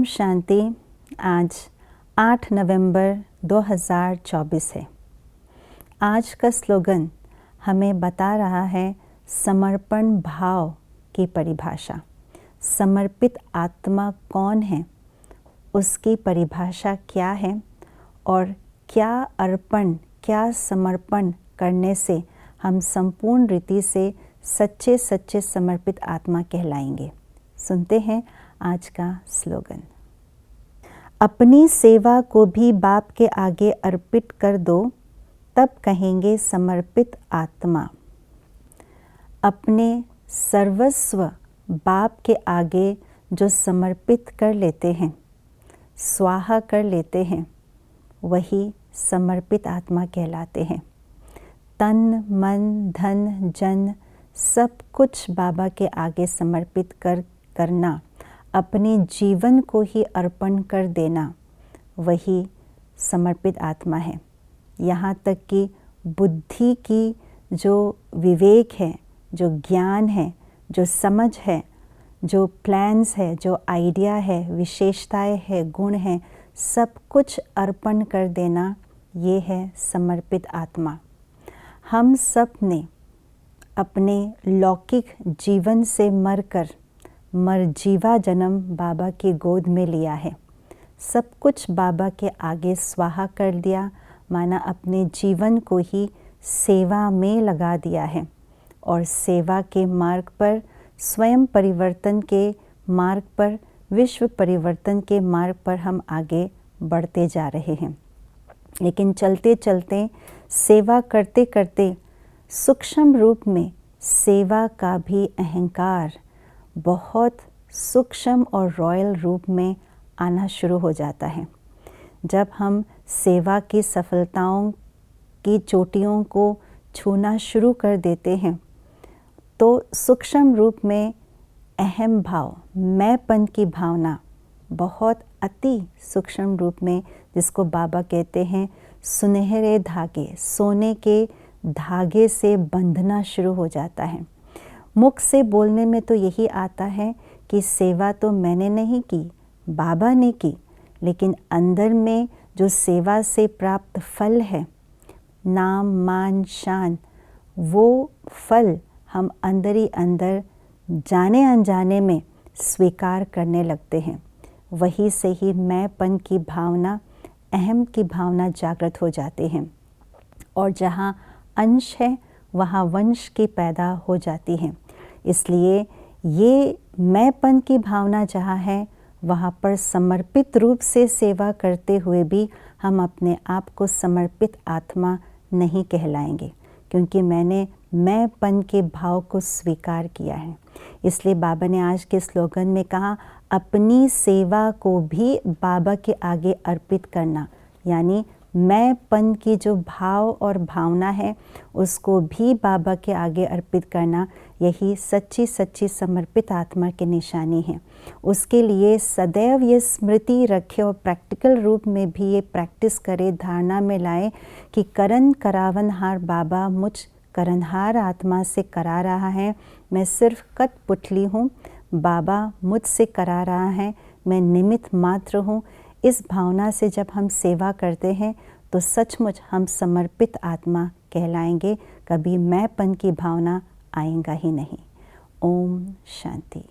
शांति। आज 8 नवंबर 2024 है। आज का स्लोगन हमें बता रहा है समर्पण भाव की परिभाषा। समर्पित आत्मा कौन है, उसकी परिभाषा क्या है और क्या अर्पण, क्या समर्पण करने से हम संपूर्ण रीति से सच्चे सच्चे समर्पित आत्मा कहलाएंगे। सुनते हैं आज का स्लोगन। अपनी सेवा को भी बाप के आगे अर्पित कर दो, तब कहेंगे समर्पित आत्मा। अपने सर्वस्व बाप के आगे जो समर्पित कर लेते हैं, स्वाहा कर लेते हैं, वही समर्पित आत्मा कहलाते हैं। तन मन धन जन सब कुछ बाबा के आगे समर्पित करना, अपने जीवन को ही अर्पण कर देना, वही समर्पित आत्मा है। यहाँ तक कि बुद्धि की जो विवेक है, जो ज्ञान है, जो समझ है, जो प्लान्स है, जो आइडिया है, विशेषताएं है, गुण है, सब कुछ अर्पण कर देना, ये है समर्पित आत्मा। हम सब ने अपने लौकिक जीवन से मरजीवा जन्म बाबा की गोद में लिया है। सब कुछ बाबा के आगे स्वाहा कर दिया, माना अपने जीवन को ही सेवा में लगा दिया है और सेवा के मार्ग पर, स्वयं परिवर्तन के मार्ग पर, विश्व परिवर्तन के मार्ग पर हम आगे बढ़ते जा रहे हैं। लेकिन चलते चलते, सेवा करते करते सूक्ष्म रूप में सेवा का भी अहंकार बहुत सूक्ष्म और रॉयल रूप में आना शुरू हो जाता है। जब हम सेवा की सफलताओं की चोटियों को छूना शुरू कर देते हैं, तो सूक्ष्म रूप में अहम भाव, मैंपन की भावना बहुत अति सूक्ष्म रूप में, जिसको बाबा कहते हैं सुनहरे धागे, सोने के धागे से बंधना शुरू हो जाता है। मुख से बोलने में तो यही आता है कि सेवा तो मैंने नहीं की, बाबा ने की, लेकिन अंदर में जो सेवा से प्राप्त फल है, नाम मान शान, वो फल हम अंदर ही अंदर जाने अनजाने में स्वीकार करने लगते हैं। वही से ही मैंपन की भावना, अहम की भावना जागृत हो जाते हैं और जहाँ अंश है वहाँ वंश की पैदा हो जाती है। इसलिए ये मैंपन की भावना जहाँ है, वहाँ पर समर्पित रूप से सेवा करते हुए भी हम अपने आप को समर्पित आत्मा नहीं कहलाएंगे, क्योंकि मैंने मैंपन के भाव को स्वीकार किया है। इसलिए बाबा ने आज के स्लोगन में कहा, अपनी सेवा को भी बाबा के आगे अर्पित करना, यानी मैंपन की जो भाव और भावना है, उसको भी बाबा के आगे अर्पित करना, यही सच्ची सच्ची समर्पित आत्मा की निशानी है। उसके लिए सदैव ये स्मृति रखे और प्रैक्टिकल रूप में भी ये प्रैक्टिस करे, धारणा में लाए कि करन करावनहार बाबा मुझ करनहार आत्मा से करा रहा है। मैं सिर्फ कठपुतली हूँ, बाबा मुझसे करा रहा है, मैं निमित्त मात्र हूँ। इस भावना से जब हम सेवा करते हैं तो सचमुच हम समर्पित आत्मा कहलाएंगे, कभी मैंपन की भावना आएगा ही नहीं। ओम शांति।